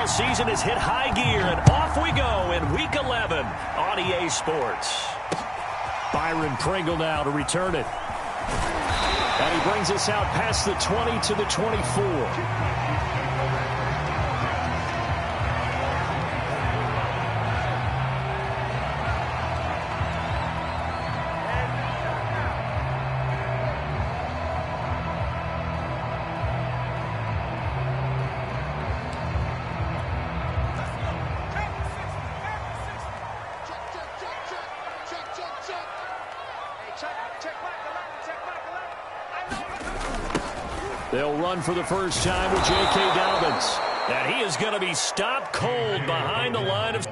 NFL season has hit high gear, and off we go in Week 11 on EA Sports. Byron Pringle now to return it. And he brings us out past the 20 to the 24. They'll run for the first time with J.K. Dobbins. And he is going to be stopped cold behind the line of...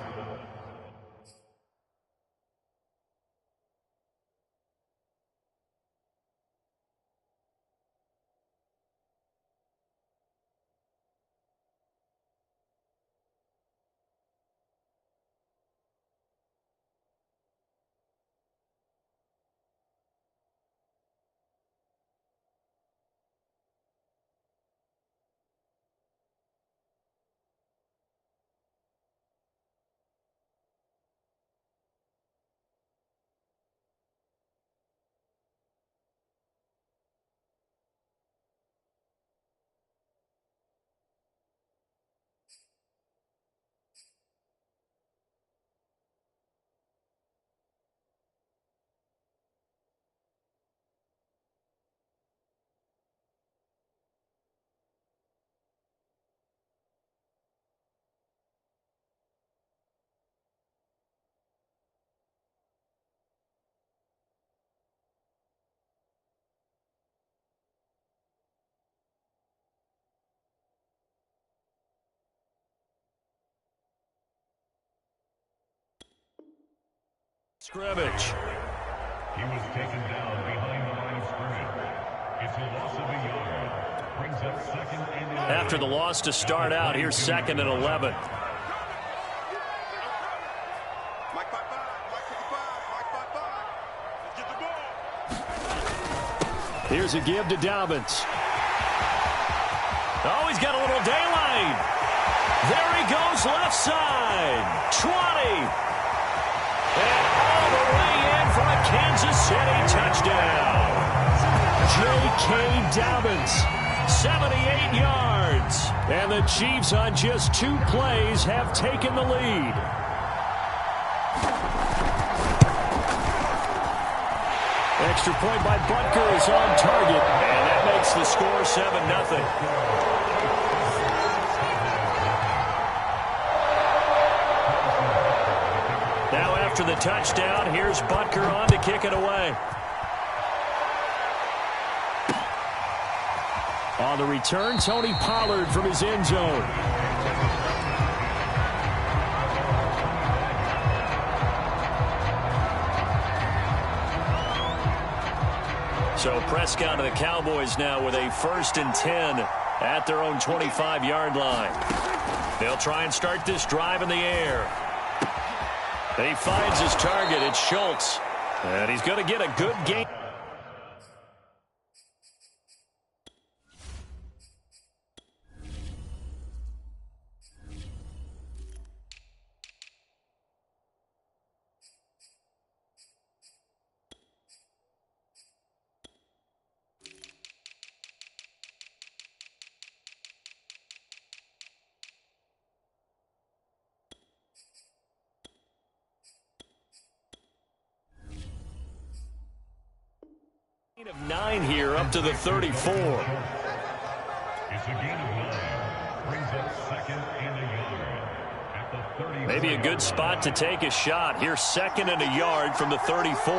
Scrimmage. He was taken down behind the line of scrimmage. It's a loss of a yard. Brings up second and 11. After the loss to start out, here's second and 11. Here's a give to Dobbins. Oh, he's got a little daylight. There he goes, left side. 20. And all the way in for a Kansas City touchdown. J.K. Dobbins, 78 yards. And the Chiefs on just 2 plays have taken the lead. Extra point by Butker is on target. And that makes the score 7-0. Now after the touchdown, here's Butker on to kick it away. On the return, Tony Pollard from his end zone. So Prescott and the Cowboys now with a 1st and 10 at their own 25-yard line. They'll try and start this drive in the air. And he finds his target. It's Schultz. And he's going to get a good game. Of 9 here up to the 34. It's a gain of 9. Brings up second and a yard at the 30. Maybe a good spot to take a shot. Here's 2nd and a yard from the 34.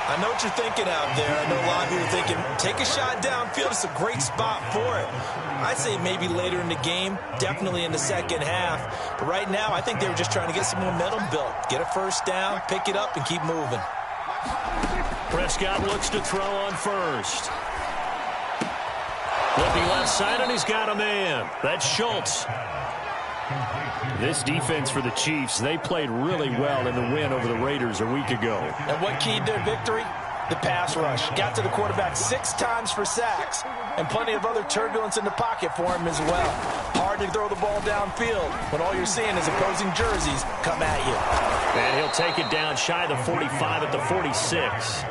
I know what you're thinking out there. I know a lot of people are thinking, take a shot downfield. It's a great spot for it. I'd say maybe later in the game, definitely in the second half. But right now, I think they were just trying to get some momentum built. Get a first down, pick it up, and keep moving. Prescott looks to throw on first. Looking left side, and he's got a man. That's Schultz. This defense for the Chiefs, they played really well in the win over the Raiders a week ago. And what keyed their victory? the pass rush. Got to the quarterback 6 times for sacks, and plenty of other turbulence in the pocket for him as well. Hard to throw the ball downfield when all you're seeing is opposing jerseys come at you. And he'll take it down shy of the 45 at the 46.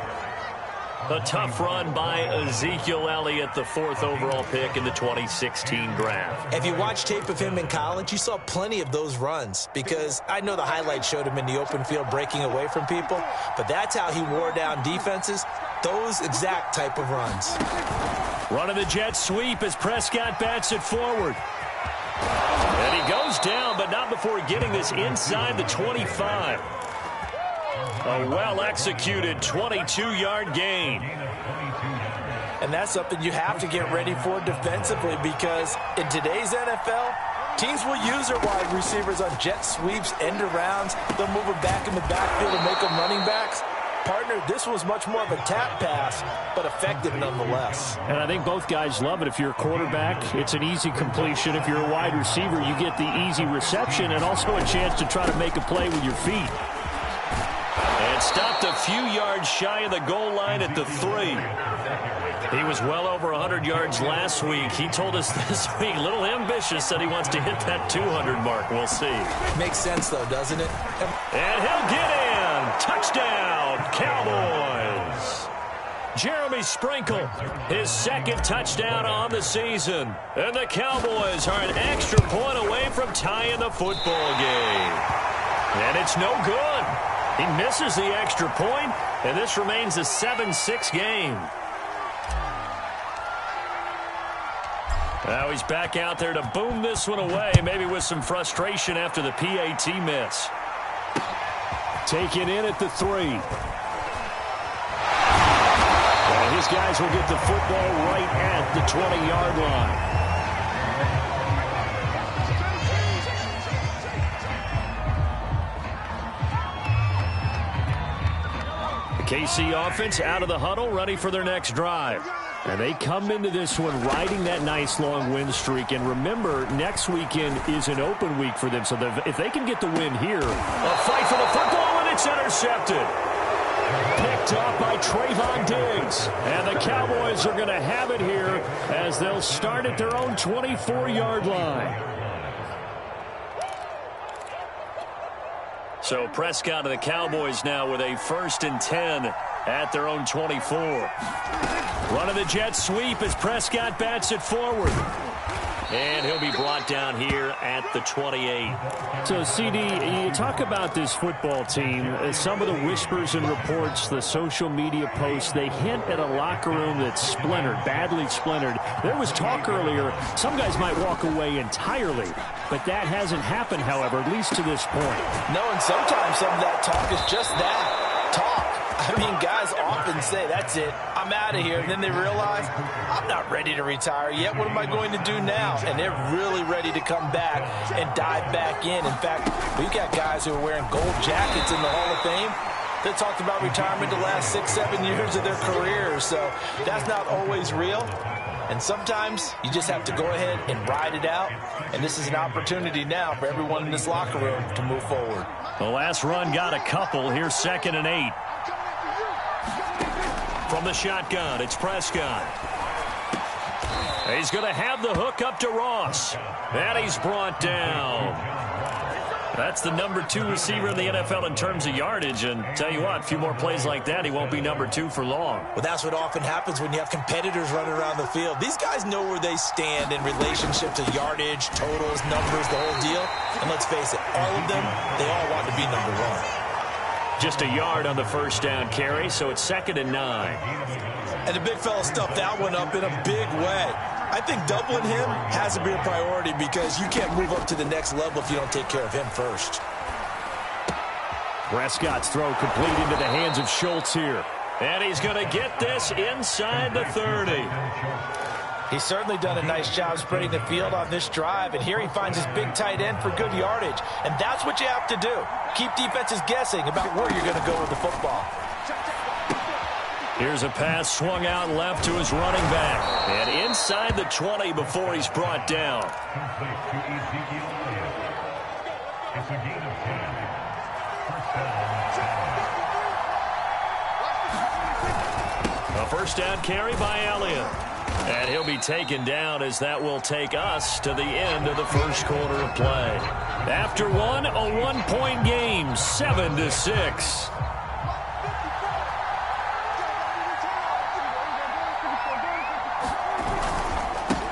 A tough run by Ezekiel Elliott, the 4th overall pick in the 2016 draft. If you watch tape of him in college, you saw plenty of those runs, because I know the highlights showed him in the open field breaking away from people, but that's how he wore down defenses, those exact type of runs. Running the jet sweep as Prescott bats it forward. And he goes down, but not before getting this inside the 25. A well-executed 22-yard gain. And that's something you have to get ready for defensively, because in today's NFL, teams will use their wide receivers on jet sweeps, end arounds. They'll move them back in the backfield and make them running backs. Partner, this was much more of a tap pass, but effective nonetheless. And I think both guys love it. If you're a quarterback, it's an easy completion. If you're a wide receiver, you get the easy reception and also a chance to try to make a play with your feet. And stopped a few yards shy of the goal line at the 3. He was well over 100 yards last week. He told us this week, a little ambitious, said he wants to hit that 200 mark. We'll see. Makes sense, though, doesn't it? And he'll get in. Touchdown, Cowboys. Jeremy Sprinkle, his 2nd touchdown on the season. And the Cowboys are an extra point away from tying the football game. And it's no good. He misses the extra point, and this remains a 7-6 game. Now he's back out there to boom this one away, maybe with some frustration after the PAT miss. Taken in at the 3. And his guys will get the football right at the 20-yard line. KC offense out of the huddle, ready for their next drive. And they come into this one riding that nice long win streak. And remember, next weekend is an open week for them. So if they can get the win here, a fight for the football, and it's intercepted. Picked up by Trayvon Diggs. And the Cowboys are going to have it here as they'll start at their own 24-yard line. So Prescott and the Cowboys now with a 1st and 10 at their own 24. Running the jet sweep as Prescott bats it forward. And he'll be brought down here at the 28. So, CD, you talk about this football team. Some of the whispers and reports, the social media posts, they hint at a locker room that's splintered, badly splintered. There was talk earlier, some guys might walk away entirely. But that hasn't happened, however, at least to this point. No, and sometimes some of that talk is just that, talk. I mean, guys often say, that's it, I'm out of here. And then they realize, I'm not ready to retire yet. What am I going to do now? And they're really ready to come back and dive back in. In fact, we've got guys who are wearing gold jackets in the Hall of Fame. They talked about retirement the last 6-7 years of their careers. So that's not always real. And sometimes you just have to go ahead and ride it out. And this is an opportunity now for everyone in this locker room to move forward. The last run got a couple. Here's 2nd and 8. From the shotgun, it's Prescott. He's going to have the hook up to Ross. And he's brought down. That's the number 2 receiver in the NFL in terms of yardage. And tell you what, a few more plays like that, he won't be number 2 for long. Well, that's what often happens when you have competitors running around the field. These guys know where they stand in relationship to yardage, totals, numbers, the whole deal. And let's face it, all of them, they all want to be number 1. Just a yard on the 1st down carry, so it's 2nd and 9. And the big fella stuffed that one up in a big way. I think doubling him has to be a priority, because you can't move up to the next level if you don't take care of him first. Prescott's throw complete into the hands of Schultz here. And he's going to get this inside the 30. He's certainly done a nice job spreading the field on this drive, and here he finds his big tight end for good yardage. And that's what you have to do. Keep defenses guessing about where you're going to go with the football. Here's a pass swung out left to his running back. And inside the 20 before he's brought down. It's a gain of 10. First down. first down carry by Elliott. And he'll be taken down as that will take us to the end of the first quarter of play. After one, a one-point game, 7-6.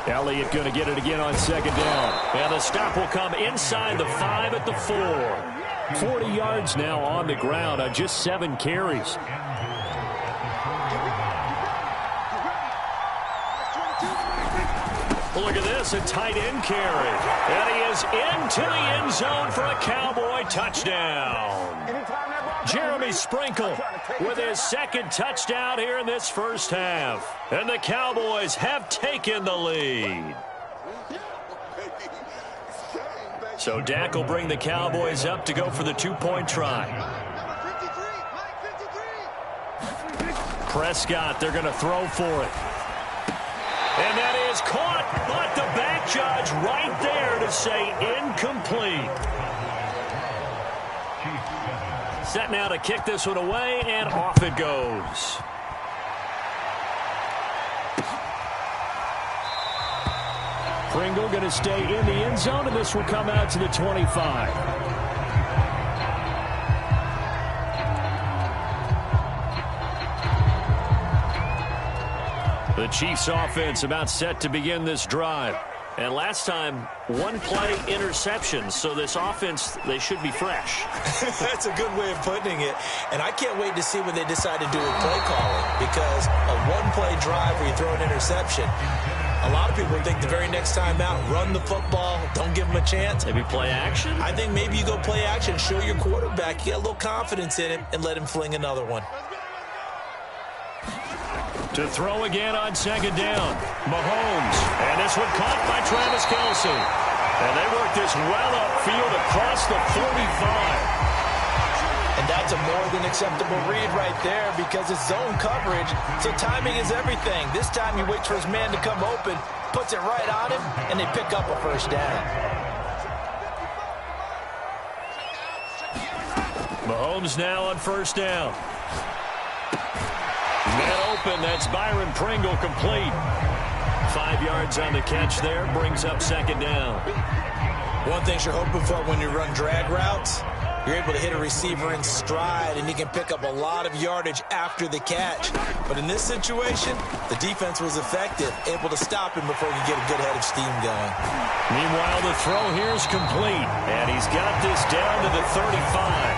Elliott going to get it again on second down. And the stop will come inside the 5 at the 4. 40 yards now on the ground on just 7 carries. Look at this, a tight end carry. And he is into the end zone for a Cowboy touchdown. Jeremy Sprinkle with his second touchdown here in this first half. And the Cowboys have taken the lead. So Dak will bring the Cowboys up to go for the 2-point try. Prescott, they're going to throw for it. And that is caught, but the back judge right there to say incomplete. Set now to kick this one away, and off it goes. Pringle going to stay in the end zone, and this will come out to the 25. The Chiefs offense about set to begin this drive. And last time, one-play interception. So this offense, they should be fresh. That's a good way of putting it. And I can't wait to see what they decide to do with play calling. Because a one-play drive where you throw an interception, a lot of people think the very next time out, run the football, don't give them a chance. Maybe play action? I think maybe you go play action, show your quarterback, you get a little confidence in him, and let him fling another one. To throw again on second down. Mahomes. And this one caught by Travis Kelce. And they work this well upfield across the 45. And that's a more than acceptable read right there because it's zone coverage, so timing is everything. This time he waits for his man to come open, puts it right on him, and they pick up a first down. Mahomes now on first down. Man open, that's Byron Pringle complete. 5 yards on the catch there, brings up second down. One thing you're hoping for when you run drag routes, you're able to hit a receiver in stride, and he can pick up a lot of yardage after the catch. But in this situation, the defense was effective, able to stop him before he could get a good head of steam going. Meanwhile, the throw here is complete, and he's got this down to the 35.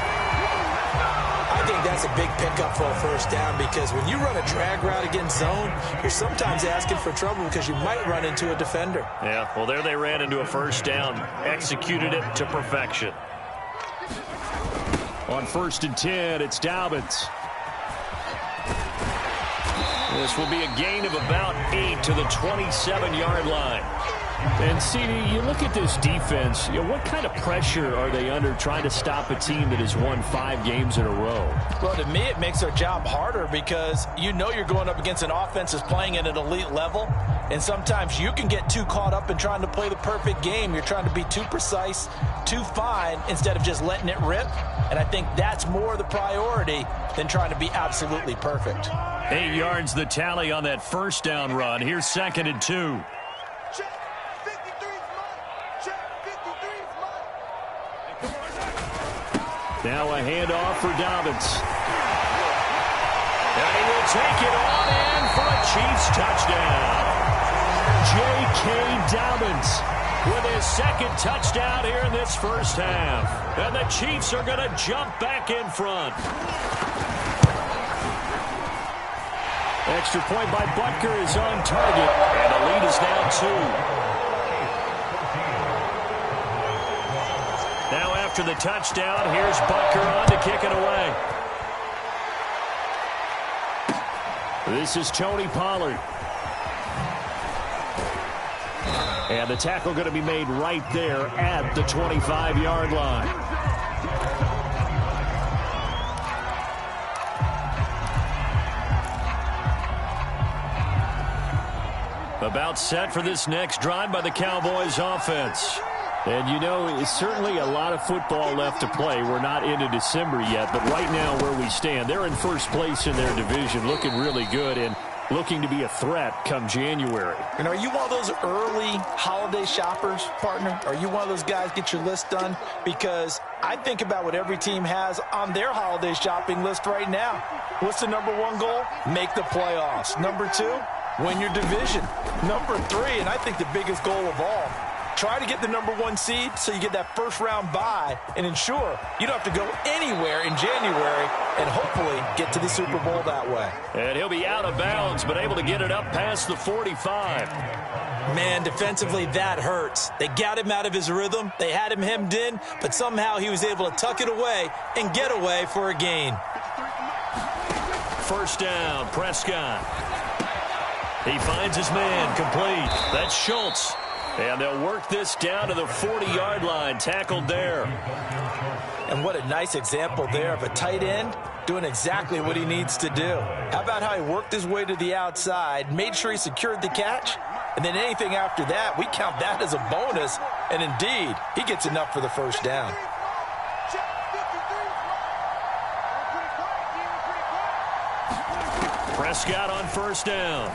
I think that's a big pickup for a first down because when you run a drag route against zone, you're sometimes asking for trouble because you might run into a defender. Yeah, well, there they ran into a first down, executed it to perfection. On 1st and 10, it's Dobbins. This will be a gain of about 8 to the 27-yard line. And, CD, you look at this defense, what kind of pressure are they under trying to stop a team that has won 5 games in a row? Well, to me, it makes their job harder because you know you're going up against an offense that's playing at an elite level, and sometimes you can get too caught up in trying to play the perfect game. You're trying to be too precise, too fine, instead of just letting it rip, and I think that's more the priority than trying to be absolutely perfect. 8 yards the tally on that first down run. Here's 2nd and 2. Now a handoff for Dobbins. And he will take it on in for a Chiefs touchdown. J.K. Dobbins with his 2nd touchdown here in this first half. And the Chiefs are going to jump back in front. Extra point by Butker is on target. And the lead is now 2. Now after the touchdown, here's Butker on to kick it away. This is Tony Pollard. And the tackle going to be made right there at the 25-yard line. About set for this next drive by the Cowboys offense. And, you know, it's certainly a lot of football left to play. We're not into December yet, but right now where we stand, they're in first place in their division, looking really good. And looking to be a threat come January. And are you one of those early holiday shoppers, partner? Are you one of those guys get your list done? Because I think about what every team has on their holiday shopping list right now. What's the number one goal? Make the playoffs. Number two, win your division. Number three, and I think the biggest goal of all, try to get the number one seed so you get that first round bye and ensure you don't have to go anywhere in January and hopefully get to the Super Bowl that way. And he'll be out of bounds, but able to get it up past the 45. Man, defensively, that hurts. They got him out of his rhythm. They had him hemmed in, but somehow he was able to tuck it away and get away for a gain. First down, Prescott. He finds his man complete. That's Schultz. And they'll work this down to the 40-yard line, tackled there. And what a nice example there of a tight end doing exactly what he needs to do. How about how he worked his way to the outside, made sure he secured the catch, and then anything after that, we count that as a bonus. And indeed, he gets enough for the first down. Prescott on first down.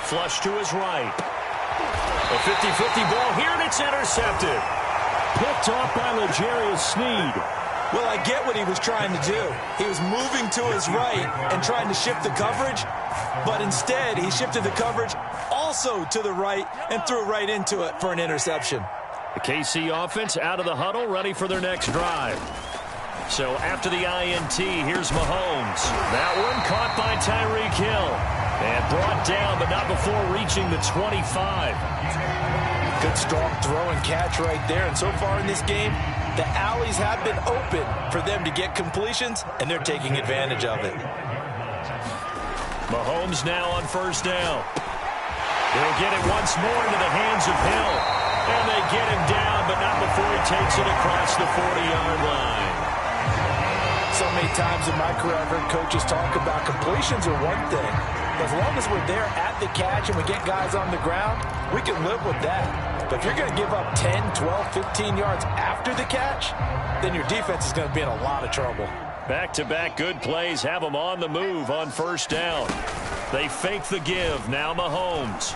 Flush to his right. A 50-50 ball here, and it's intercepted. Picked off by L'Jarius Sneed. Well, I get what he was trying to do. He was moving to his right and trying to shift the coverage, but instead he shifted the coverage also to the right and threw right into it for an interception. The KC offense out of the huddle, ready for their next drive. So after the INT, here's Mahomes. That one caught by Tyreek Hill. And brought down, but not before reaching the 25. Good strong throw and catch right there. And so far in this game, the alleys have been open for them to get completions, and they're taking advantage of it. Mahomes now on first down. He'll get it once more into the hands of Hill. And they get him down, but not before he takes it across the 40-yard line. So many times in my career, I've heard coaches talk about completions are one thing. As long as we're there at the catch and we get guys on the ground, we can live with that. But if you're going to give up 10, 12, 15 yards after the catch, then your defense is going to be in a lot of trouble. Back-to-back good plays have them on the move on first down. They fake the give. Now Mahomes.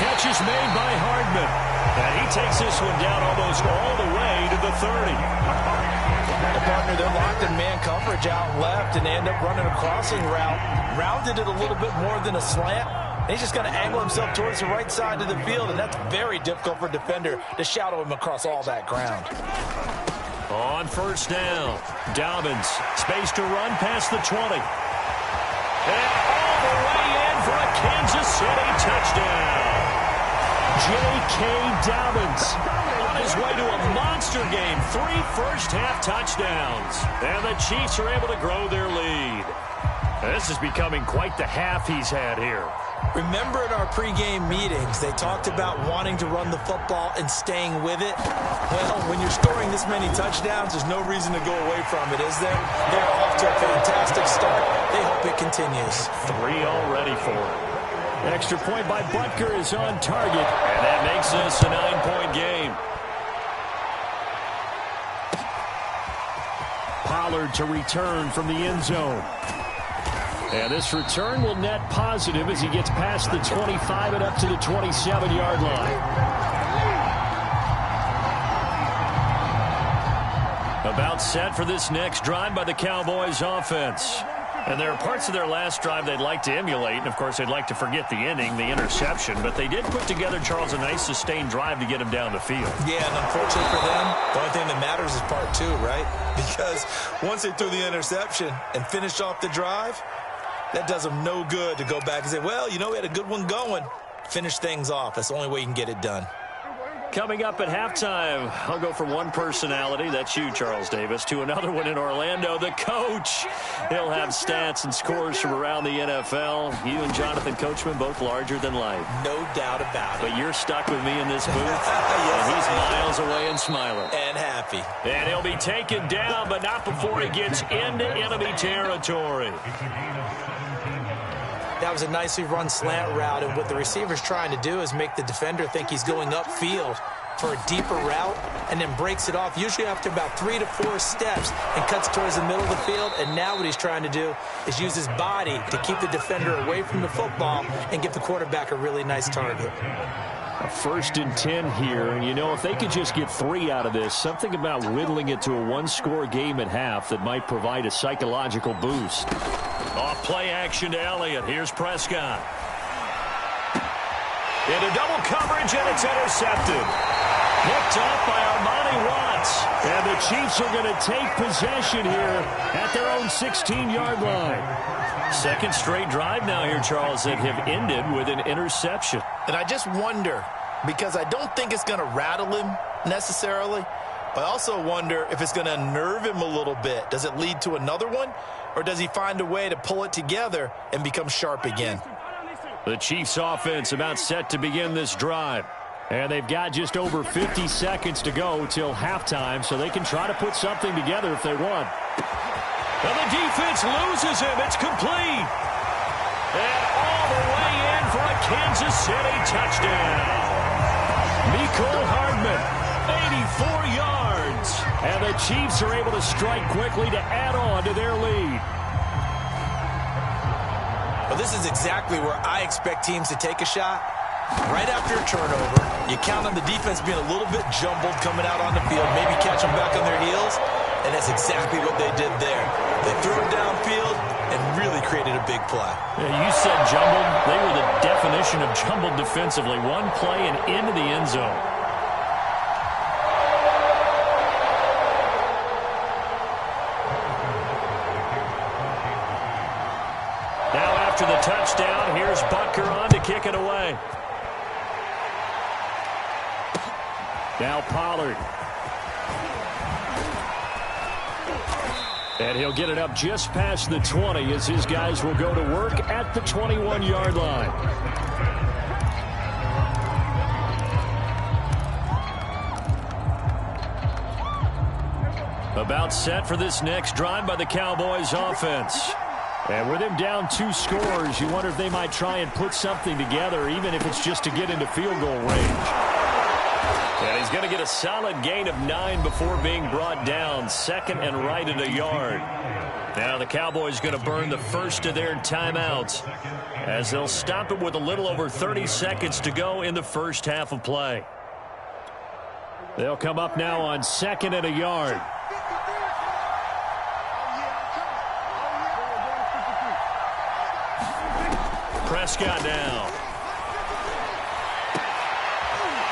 Catch is made by Hardman. And he takes this one down almost all the way to the 30. The partner, they're locked in man coverage out left and they end up running a crossing route. Rounded it a little bit more than a slant. And he's just going to angle himself towards the right side of the field, and that's very difficult for a defender to shadow him across all that ground. On first down, Dobbins, space to run past the 20. And all the way in for a Kansas City touchdown. J.K. Dobbins on his way to a monster game. 3 first-half touchdowns. And the Chiefs are able to grow their lead. This is becoming quite the half he's had here. Remember in our pregame meetings, they talked about wanting to run the football and staying with it? Well, when you're scoring this many touchdowns, there's no reason to go away from it, is there? They're off to a fantastic start. They hope it continues. 3 already for him. Extra point by Butker is on target, and that makes this a 9-point game. Pollard to return from the end zone. And this return will net positive as he gets past the 25 and up to the 27-yard line. About set for this next drive by the Cowboys offense. And there are parts of their last drive they'd like to emulate. And, of course, they'd like to forget the inning, the interception. But they did put together, Charles, a nice sustained drive to get him down the field. Yeah, and unfortunately for them, the only thing that matters is part 2, right? Because once they threw the interception and finished off the drive, that does them no good to go back and say, well, you know, we had a good one going. Finish things off. That's the only way you can get it done. Coming up at halftime, I'll go from one personality, that's you, Charles Davis, to another one in Orlando, the coach. He'll have stats and scores from around the NFL. You and Jonathan Coachman, both larger than life. No doubt about it. But you're stuck with me in this booth, yes, and he's miles away and smiling. And happy. And he'll be taken down, but not before he gets into enemy territory. That was a nicely run slant route, and what the receiver's trying to do is make the defender think he's going upfield for a deeper route, and then breaks it off, usually after about 3 to 4 steps, and cuts towards the middle of the field. And now what he's trying to do is use his body to keep the defender away from the football and give the quarterback a really nice target. A 1st and 10 here, and you know, if they could just get 3 out of this, something about whittling it to a 1-score game at half that might provide a psychological boost. Off play action to Elliott. Here's Prescott. Into double coverage, and it's intercepted. Picked up by Armani Watts. And the Chiefs are going to take possession here at their own 16-yard line. Second straight drive now here, Charles, that have ended with an interception. And I just wonder, because I don't think it's going to rattle him necessarily, but I also wonder if it's going to unnerve him a little bit. Does it lead to another one, or does he find a way to pull it together and become sharp again? The Chiefs offense about set to begin this drive. And they've got just over 50 seconds to go till halftime, so they can try to put something together if they want. And the defense loses him. It's complete. And all the way in for a Kansas City touchdown. Mecole Hardman, 84 yards. And the Chiefs are able to strike quickly to add on to their lead. Well, this is exactly where I expect teams to take a shot. Right after a turnover, you count on the defense being a little bit jumbled coming out on the field, maybe catch them back on their heels, and that's exactly what they did there. They threw it downfield and really created a big play. Yeah, you said jumbled. They were the definition of jumbled defensively. One play and into the end zone. Now after the touchdown, here's Butker on to kick it away. Now Pollard. And he'll get it up just past the 20 as his guys will go to work at the 21-yard line. About set for this next drive by the Cowboys offense. And with him down 2 scores, you wonder if they might try and put something together, even if it's just to get into field goal range. And he's going to get a solid gain of 9 before being brought down. Second and right at a yard. Now the Cowboys going to burn the first of their timeouts as they'll stop it with a little over 30 seconds to go in the first half of play. They'll come up now on 2nd and a yard. Prescott now.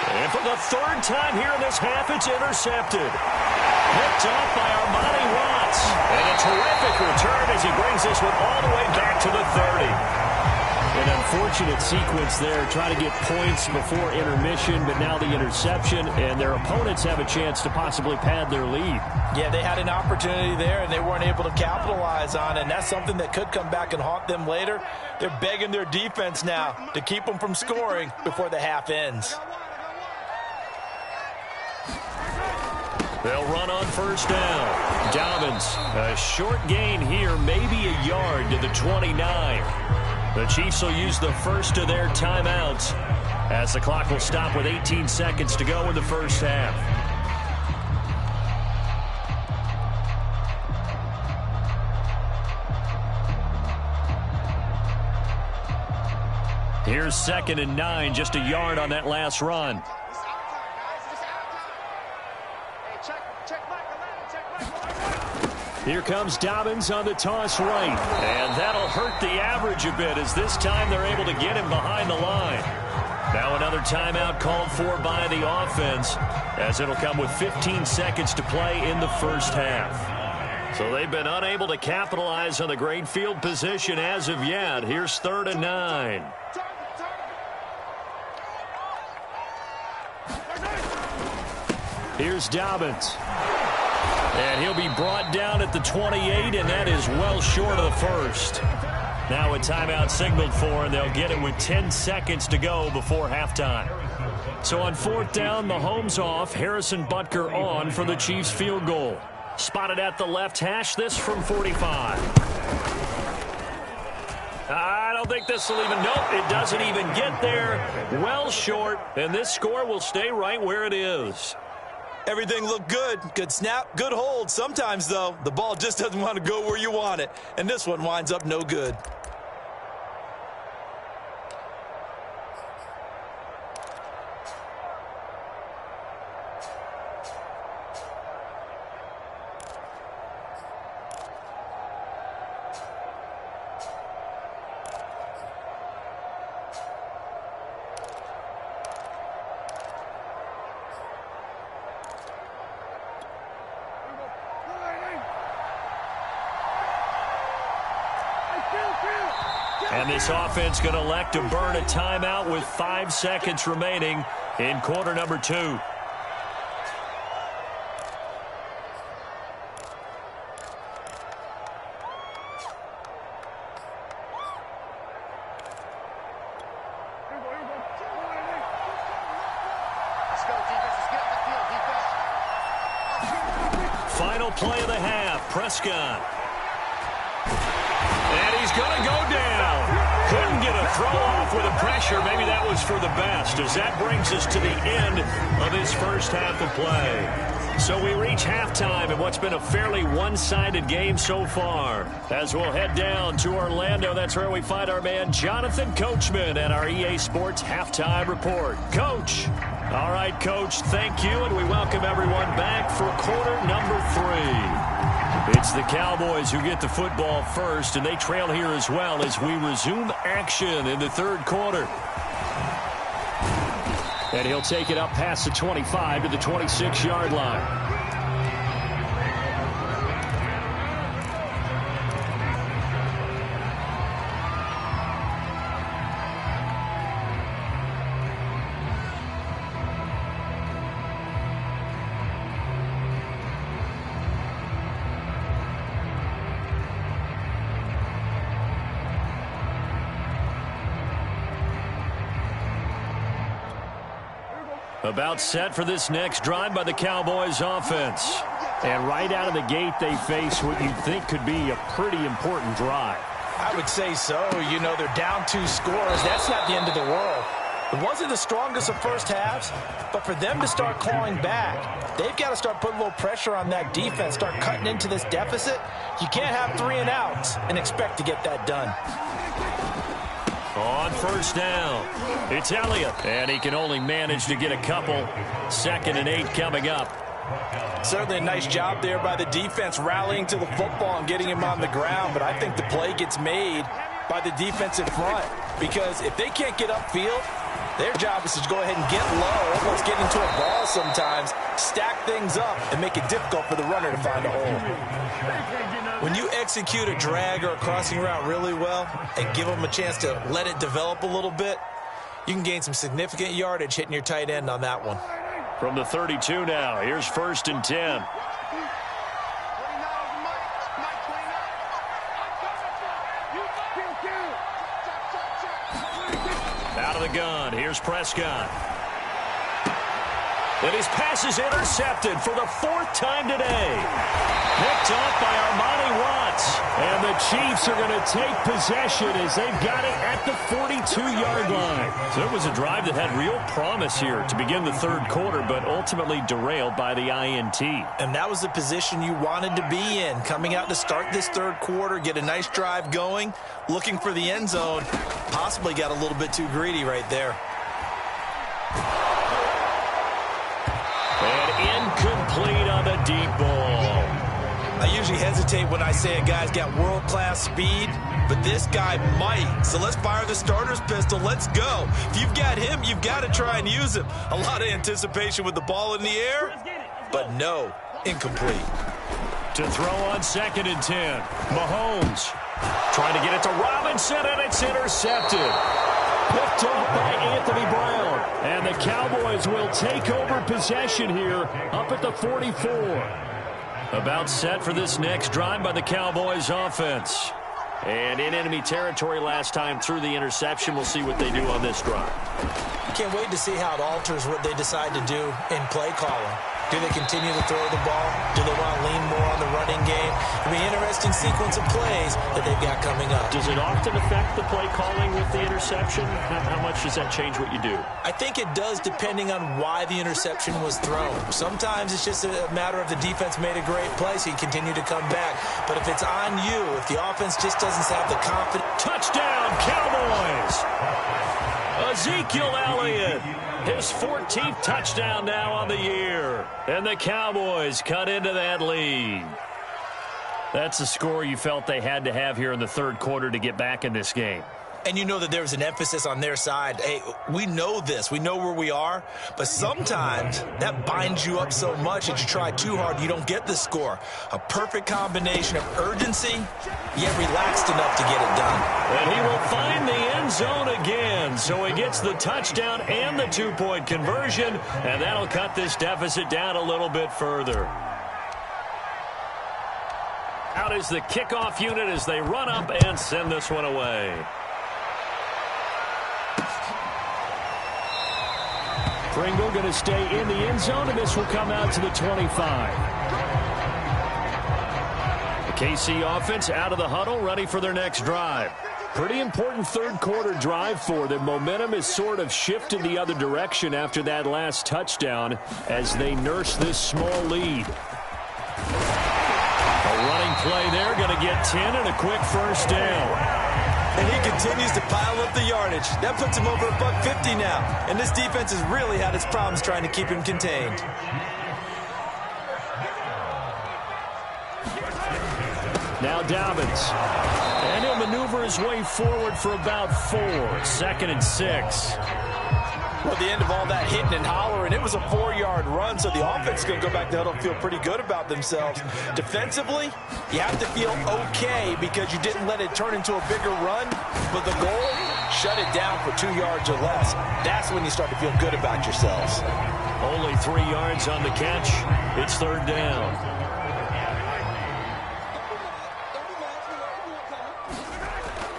And for the 3rd time here in this half, it's intercepted. Picked off by Armani Watts. And a terrific return as he brings this one all the way back to the 30. An unfortunate sequence there, trying to get points before intermission, but now the interception, and their opponents have a chance to possibly pad their lead. Yeah, they had an opportunity there, and they weren't able to capitalize on it, and that's something that could come back and haunt them later. They're begging their defense now to keep them from scoring before the half ends. They'll run on first down. Dobbins, a short gain here, maybe a yard to the 29. The Chiefs will use the first of their timeouts as the clock will stop with 18 seconds to go in the first half. Here's 2nd and 9, just a yard on that last run. Here comes Dobbins on the toss right. And that'll hurt the average a bit as this time they're able to get him behind the line. Now another timeout called for by the offense as it'll come with 15 seconds to play in the first half. So they've been unable to capitalize on the great field position as of yet. Here's 3rd and 9. Here's Dobbins. And he'll be brought down at the 28, and that is well short of the first. Now a timeout signaled for, and they'll get it with 10 seconds to go before halftime. So on 4th down, Mahomes off, Harrison Butker on for the Chiefs field goal. Spotted at the left hash, this from 45. I don't think this will even, nope, it doesn't even get there. Well short, and this score will stay right where it is. Everything looked good. Good snap, good hold. Sometimes, though, the ball just doesn't want to go where you want it. And this one winds up no good. And this offense going to elect to burn a timeout with 5 seconds remaining in quarter number 2. Final play of the half, Prescott. And he's going to go down. Couldn't get a throw off with the pressure. Maybe that was for the best, as that brings us to the end of this first half of play. So we reach halftime in what's been a fairly one-sided game so far. As we'll head down to Orlando, that's where we find our man Jonathan Coachman at our EA Sports Halftime Report. Coach. All right, Coach, thank you, and we welcome everyone back for quarter number 3. It's the Cowboys who get the football first, and they trail here as well as we resume action in the third quarter. And he'll take it up past the 25 to the 26-yard line. About set for this next drive by the Cowboys offense. And right out of the gate, they face what you think could be a pretty important drive. I would say so. You know, they're down 2 scores. That's not the end of the world. It wasn't the strongest of first halves, but for them to start clawing back, they've got to start putting a little pressure on that defense, start cutting into this deficit. You can't have 3 and outs and expect to get that done. On first down, it's Elliott, and he can only manage to get a couple. 2nd and 8 coming up. Certainly a nice job there by the defense rallying to the football and getting him on the ground, but I think the play gets made by the defensive front, because if they can't get upfield, their job is to go ahead and get low, almost get into a ball sometimes, stack things up, and make it difficult for the runner to find a hole. When you execute a drag or a crossing route really well and give them a chance to let it develop a little bit, you can gain some significant yardage hitting your tight end on that one. From the 32 now, here's 1st and 10. Out of the gun, here's Prescott. And his pass is intercepted for the 4th time today. Picked off by Armani Watts. And the Chiefs are going to take possession as they've got it at the 42-yard line. So it was a drive that had real promise here to begin the third quarter, but ultimately derailed by the INT. And that was the position you wanted to be in, coming out to start this third quarter, get a nice drive going, looking for the end zone. Possibly got a little bit too greedy right there. And incomplete on the deep ball. I usually hesitate when I say a guy's got world-class speed, but this guy might. So let's fire the starter's pistol. Let's go. If you've got him, you've got to try and use him. A lot of anticipation with the ball in the air, but no, incomplete. To throw on 2nd and 10. Mahomes trying to get it to Robinson, and it's intercepted. Picked off by Anthony Brown. And the Cowboys will take over possession here up at the 44. About set for this next drive by the Cowboys offense. And in enemy territory last time through the interception. We'll see what they do on this drive. Can't wait to see how it alters what they decide to do in play calling. Do they continue to throw the ball? Do they want to lean more on the running game? It'll be an interesting sequence of plays that they've got coming up. Does it often affect the play calling with the interception? How much does that change what you do? I think it does, depending on why the interception was thrown. Sometimes it's just a matter of the defense made a great play, so you continue to come back. But if it's on you, if the offense just doesn't have the confidence... Touchdown, Cowboys! Ezekiel Elliott, his 14th touchdown now on the year. And the Cowboys cut into that lead. That's the score you felt they had to have here in the third quarter to get back in this game. And you know that there was an emphasis on their side. Hey, we know this. We know where we are. But sometimes that binds you up so much that you try too hard, you don't get the score. A perfect combination of urgency, yet relaxed enough to get it done. And he will find the end zone again. So he gets the touchdown and the two-point conversion. And that'll cut this deficit down a little bit further. Out is the kickoff unit as they run up and send this one away. Pringle going to stay in the end zone, and this will come out to the 25. The KC offense out of the huddle, ready for their next drive. Pretty important third quarter drive for them. Momentum is sort of shifted the other direction after that last touchdown as they nurse this small lead. A running play there, going to get 10 and a quick first down. And he continues to pile up the yardage. That puts him over $150 now. And this defense has really had its problems trying to keep him contained. Now Dobbins. And he'll maneuver his way forward for about 4. 2nd and 6. Well, at the end of all that hitting and hollering, it was a 4-yard run, so the offense is going to go back to huddle and feel pretty good about themselves. Defensively, you have to feel okay because you didn't let it turn into a bigger run, but the goal, shut it down for 2 yards or less. That's when you start to feel good about yourselves. Only 3 yards on the catch. It's third down.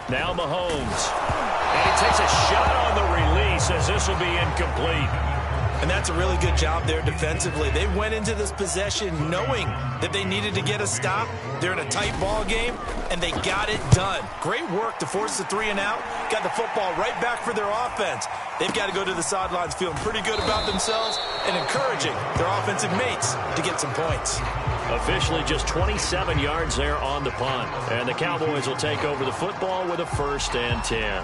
Now Mahomes. And he takes a shot on the release as this will be incomplete. And that's a really good job there defensively. They went into this possession knowing that they needed to get a stop. They're in a tight ball game, and they got it done. Great work to force the 3 and out. Got the football right back for their offense. They've got to go to the sidelines feeling pretty good about themselves and encouraging their offensive mates to get some points. Officially just 27 yards there on the punt. And the Cowboys will take over the football with a 1st and 10.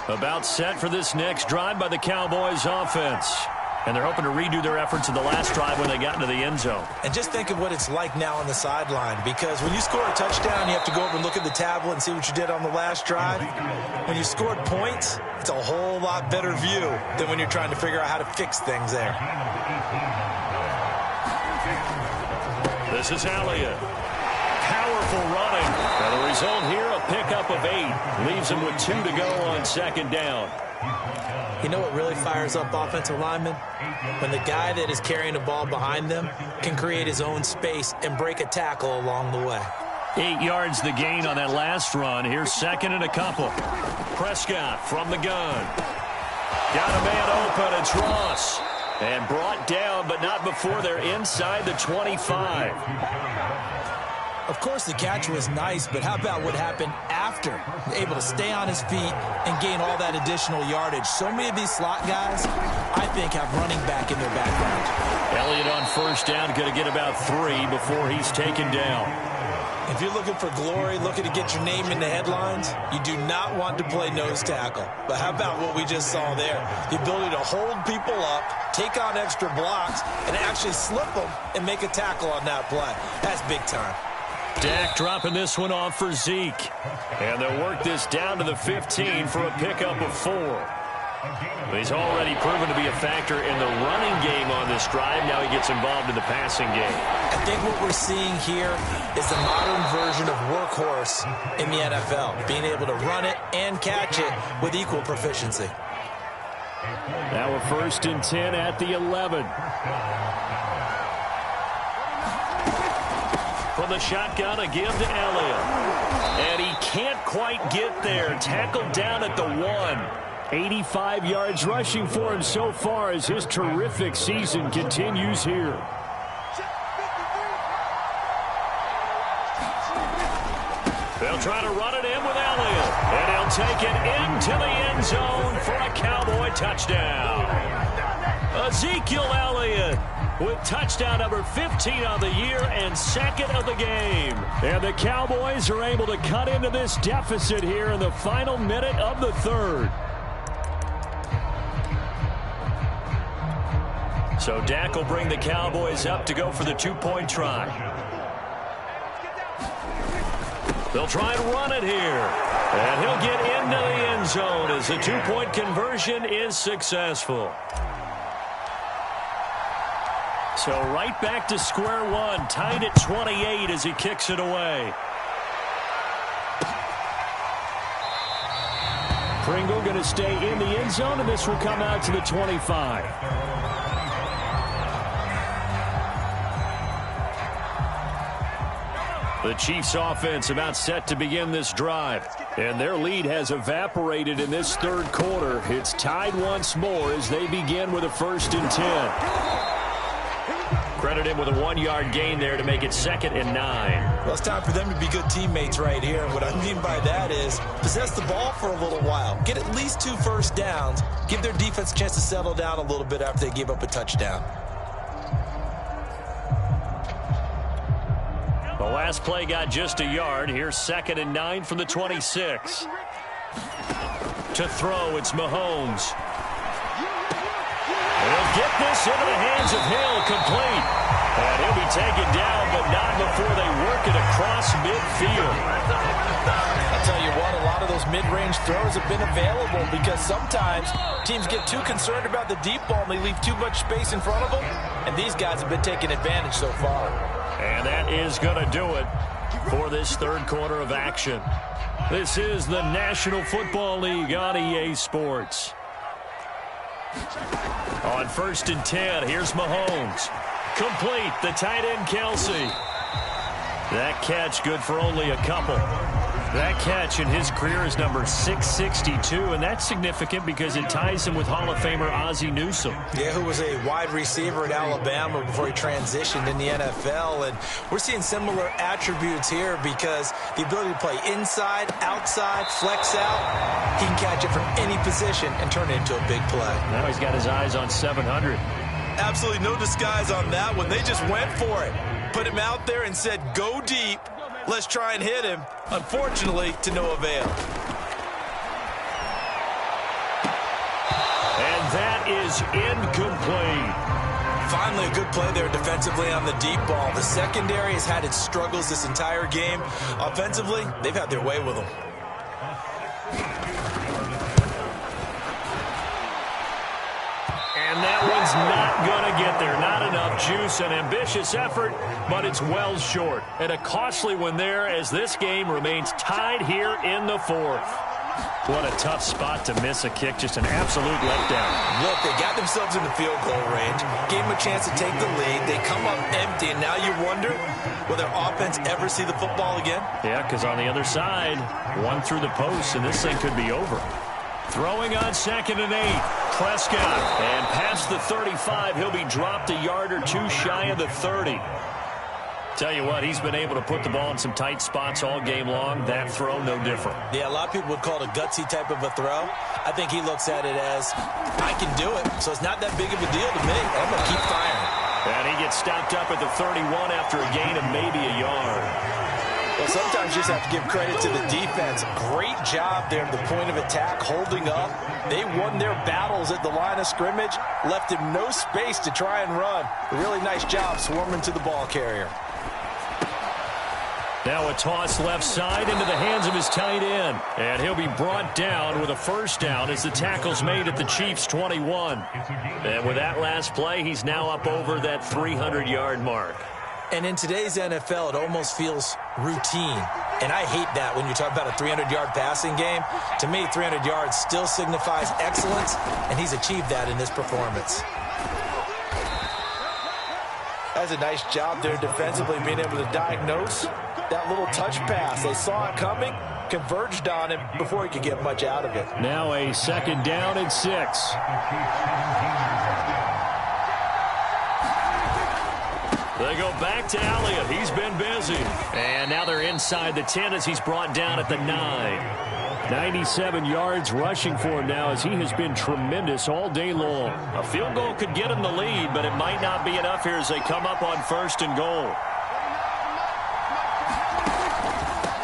About set for this next drive by the Cowboys offense. And they're hoping to redo their efforts in the last drive when they got into the end zone. And just think of what it's like now on the sideline, because when you score a touchdown, you have to go over and look at the tablet and see what you did on the last drive. When you scored points, it's a whole lot better view than when you're trying to figure out how to fix things there. This is Elliott. Powerful running. And the result here, a pickup of 8. Leaves him with 2 to go on 2nd down. You know what really fires up offensive linemen? When the guy that is carrying the ball behind them can create his own space and break a tackle along the way. 8 yards the gain on that last run. Here's 2nd and a couple. Prescott from the gun. Got a man open. It's Ross. And brought down, but not before they're inside the 25. Of course, the catch was nice, but how about what happened after? Able to stay on his feet and gain all that additional yardage. So many of these slot guys, I think, have running back in their background. Elliott on 1st down, going to get about 3 before he's taken down. If you're looking for glory, looking to get your name in the headlines, you do not want to play nose tackle. But how about what we just saw there? The ability to hold people up, take on extra blocks, and actually slip them and make a tackle on that play. That's big time. Dak dropping this one off for Zeke. And they'll work this down to the 15 for a pickup of 4. He's already proven to be a factor in the running game on this drive. Now he gets involved in the passing game. I think what we're seeing here is the modern version of workhorse in the NFL. Being able to run it and catch it with equal proficiency. Now a 1st and 10 at the 11. From the shotgun, a give to Elliott. And he can't quite get there. Tackled down at the 1. 85 yards rushing for him so far as his terrific season continues here. They'll try to run it in with Elliott, and he'll take it into the end zone for a Cowboy touchdown. Ezekiel Elliott with touchdown number 15 of the year and second of the game. And the Cowboys are able to cut into this deficit here in the final minute of the third. So Dak will bring the Cowboys up to go for the two-point try. They'll try and run it here. And he'll get into the end zone as the two-point conversion is successful. So right back to square one, tied at 28 as he kicks it away. Pringle going to stay in the end zone, and this will come out to the 25. The Chiefs offense about set to begin this drive. And their lead has evaporated in this third quarter. It's tied once more as they begin with a 1st and 10. Credit him with a 1-yard gain there to make it 2nd and 9. Well, it's time for them to be good teammates right here. And what I mean by that is possess the ball for a little while. Get at least 2 first downs. Give their defense a chance to settle down a little bit after they give up a touchdown. The last play got just a yard. Here's 2nd and 9 from the 26. To throw, it's Mahomes. He'll get this into the hands of Hill, complete. And he'll be taken down, but not before they work it across midfield. I'll tell you what, a lot of those mid-range throws have been available because sometimes teams get too concerned about the deep ball and they leave too much space in front of them. And these guys have been taking advantage so far. And that is going to do it for this third quarter of action. This is the National Football League on EA Sports. On 1st and 10, here's Mahomes. Complete, the tight end Kelsey. That catch good for only a couple. That catch in his career is number 662, and that's significant because it ties him with Hall of Famer Ozzie Newsome. Yeah, who was a wide receiver at Alabama before he transitioned in the NFL. And we're seeing similar attributes here because the ability to play inside, outside, flex out, he can catch it from any position and turn it into a big play. Now he's got his eyes on 700. Absolutely no disguise on that one. They just went for it. Put him out there and said, go deep. Let's try and hit him. Unfortunately, to no avail. And that is incomplete. Finally, a good play there defensively on the deep ball. The secondary has had its struggles this entire game. Offensively, they've had their way with them. And that one's not going to get there. Not enough juice. An ambitious effort, but it's well short. And a costly one there as this game remains tied here in the fourth. What a tough spot to miss a kick. Just an absolute letdown. Look, they got themselves in the field goal range, gave them a chance to take the lead. They come up empty, and now you wonder, will their offense ever see the football again? Yeah, because on the other side, one through the post, and this thing could be over. Throwing on 2nd and 8. Prescott. And past the 35, he'll be dropped a yard or two shy of the 30. Tell you what, he's been able to put the ball in some tight spots all game long. That throw, no different. Yeah, a lot of people would call it a gutsy type of a throw. I think he looks at it as, I can do it, so it's not that big of a deal to me. I'm going to keep firing. And he gets stopped up at the 31 after a gain of maybe a yard. Well, sometimes you just have to give credit to the defense. Great job there at the point of attack, holding up. They won their battles at the line of scrimmage, left him no space to try and run. A really nice job swarming to the ball carrier. Now a toss left side into the hands of his tight end. And he'll be brought down with a first down as the tackle's made at the Chiefs' 21. And with that last play, he's now up over that 300-yard mark. And in today's NFL, it almost feels routine. And I hate that when you talk about a 300-yard passing game. To me, 300 yards still signifies excellence, and he's achieved that in this performance. That's a nice job there defensively, being able to diagnose that little touch pass. They saw it coming, converged on him before he could get much out of it. Now a 2nd down and 6. They go back to Elliott. He's been busy. And now they're inside the 10 as he's brought down at the 9. 97 yards rushing for him now as he has been tremendous all day long. A field goal could get him the lead, but it might not be enough here as they come up on 1st and goal.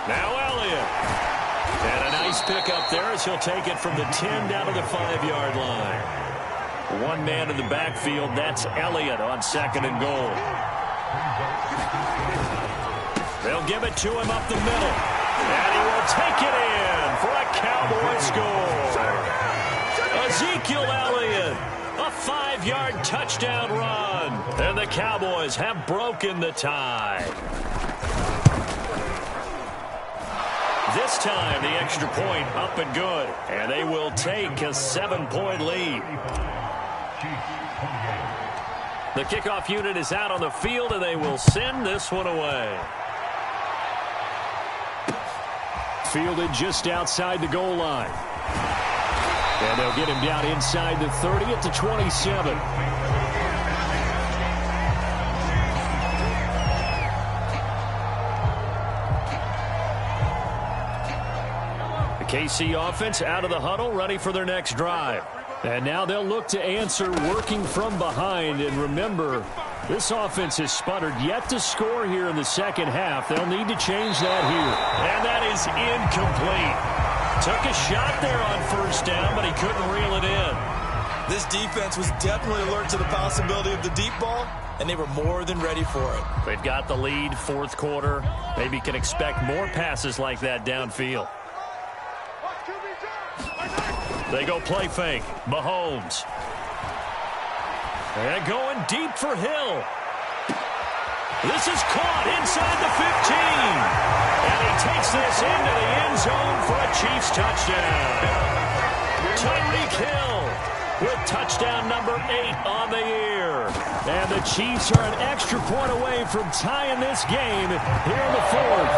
Now Elliott. And a nice pickup there as he'll take it from the 10 down to the 5-yard line. One man in the backfield. That's Elliott on 2nd and goal. They'll give it to him up the middle. And he will take it in for a Cowboy score. Ezekiel Elliott, a 5-yard touchdown run. And the Cowboys have broken the tie. This time, the extra point up and good. And they will take a 7-point lead. The kickoff unit is out on the field, and they will send this one away. Fielded just outside the goal line. And they'll get him down inside the 30 at the 27. The KC offense out of the huddle, ready for their next drive. And now they'll look to answer working from behind. And remember, this offense has sputtered yet to score here in the 2nd half. They'll need to change that here. And that is incomplete. Took a shot there on 1st down, but he couldn't reel it in. This defense was definitely alert to the possibility of the deep ball, and they were more than ready for it. They've got the lead, 4th quarter. Maybe can expect more passes like that downfield. They go play fake. Mahomes. And going deep for Hill. This is caught inside the 15. And he takes this into the end zone for a Chiefs touchdown. Tyreek Hill with touchdown number 8 on the year. And the Chiefs are an extra point away from tying this game here in the 4th.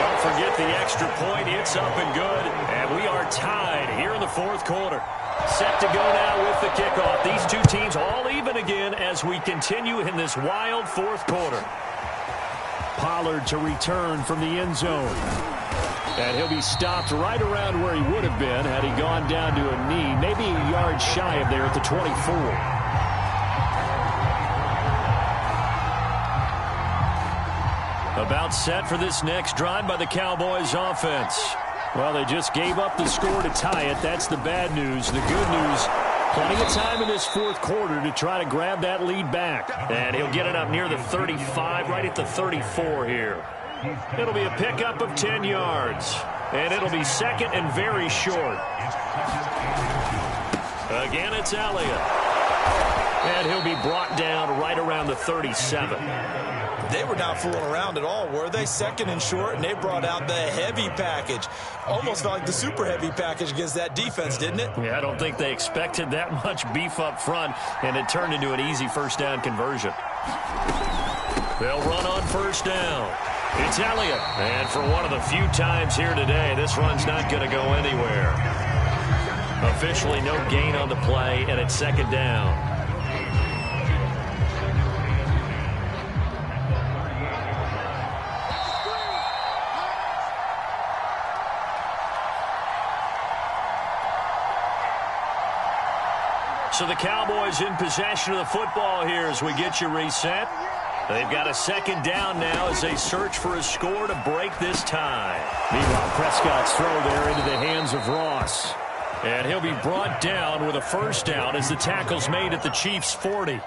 Don't forget the extra point. It's up and good. And we are tied here in the 4th quarter. Set to go now with the kickoff. These two teams all even again as we continue in this wild 4th quarter. Pollard to return from the end zone. And he'll be stopped right around where he would have been had he gone down to a knee. Maybe a yard shy of there at the 24. About set for this next drive by the Cowboys offense. Well, they just gave up the score to tie it. That's the bad news. The good news, plenty of time in this 4th quarter to try to grab that lead back. And he'll get it up near the 35, right at the 34 here. It'll be a pickup of 10 yards. And it'll be 2nd and very short. Again, it's Elliott. And he'll be brought down right around the 37. They were not fooling around at all, were they? 2nd and short, and they brought out the heavy package. Almost felt like the super heavy package against that defense, didn't it? Yeah, I don't think they expected that much beef up front, and it turned into an easy 1st down conversion. They'll run on 1st down. It's Elliott. And for one of the few times here today, this run's not going to go anywhere. Officially no gain on the play, and it's 2nd down. So the Cowboys in possession of the football here as we get you reset. They've got a 2nd down now as they search for a score to break this tie. Meanwhile, Prescott's throw there into the hands of Ross. And he'll be brought down with a 1st down as the tackle's made at the Chiefs' 40.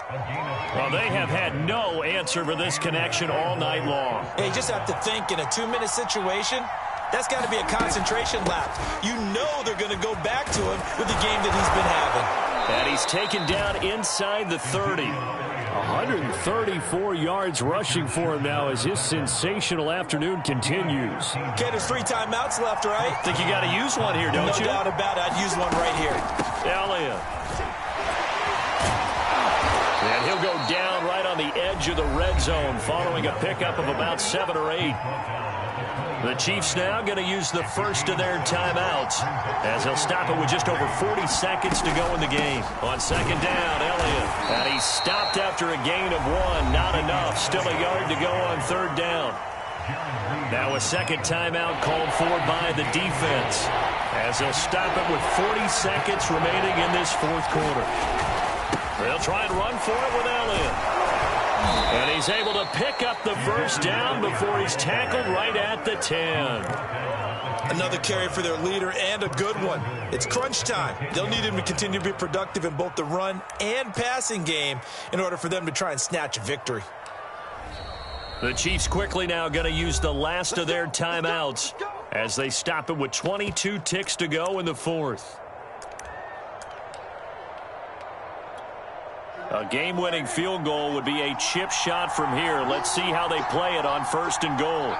Well, they have had no answer for this connection all night long. Hey, you just have to think in a 2-minute situation, that's got to be a concentration lapse. You know they're going to go back to him with the game that he's been having. And he's taken down inside the 30. 134 yards rushing for him now as his sensational afternoon continues. Okay, there's 3 timeouts left, right? Think you got to use one here, don't you? No doubt about it. I'd use one right here. Elliott. And he'll go down right on the edge of the red zone following a pickup of about 7 or 8. The Chiefs now going to use the first of their timeouts as they'll stop it with just over 40 seconds to go in the game. On second down, Elliott. And he's stopped after a gain of 1. Not enough. Still a yard to go on third down. Now a second timeout called for by the defense as they'll stop it with 40 seconds remaining in this fourth quarter. They'll try and run for it with Elliott. And he's able to pick up the first down before he's tackled right at the 10. Another carry for their leader and a good one. It's crunch time. They'll need him to continue to be productive in both the run and passing game in order for them to try and snatch a victory. The Chiefs quickly now going to use the last of their timeouts as they stop it with 22 ticks to go in the fourth. A game-winning field goal would be a chip shot from here. Let's see how they play it on first and goal.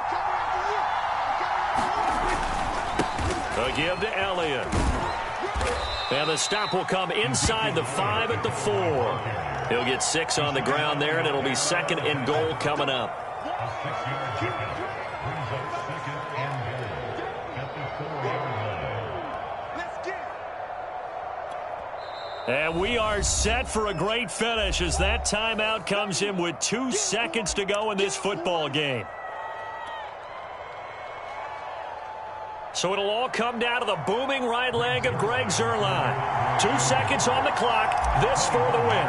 A give to Elliott. And the stop will come inside the 5 at the 4. He'll get 6 on the ground there, and it'll be second and goal coming up. A 6-yard pickup brings up second and goal at the 4-yard line. Let's get it. And we are set for a great finish as that timeout comes in with 2 seconds to go in this football game. So it'll all come down to the booming right leg of Greg Zuerlein. 2 seconds on the clock. This for the win.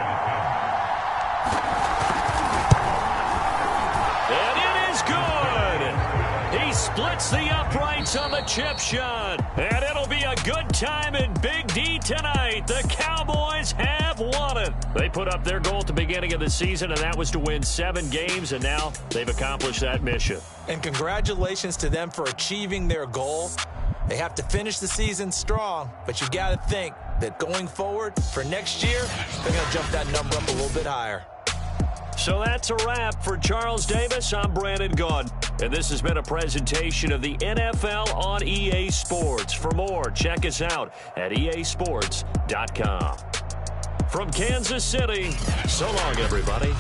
And it is good. He splits the uprights on the chip shot. And it'll be a good time in Big D tonight. The Cowboys have won it. They put up their goal at the beginning of the season, and that was to win 7 games, and now they've accomplished that mission. And congratulations to them for achieving their goal. They have to finish the season strong, but you got to think that going forward for next year, they're going to jump that number up a little bit higher. So that's a wrap for Charles Davis. I'm Brandon Gaudin, and this has been a presentation of the NFL on EA Sports. For more, check us out at easports.com. From Kansas City, so long, everybody.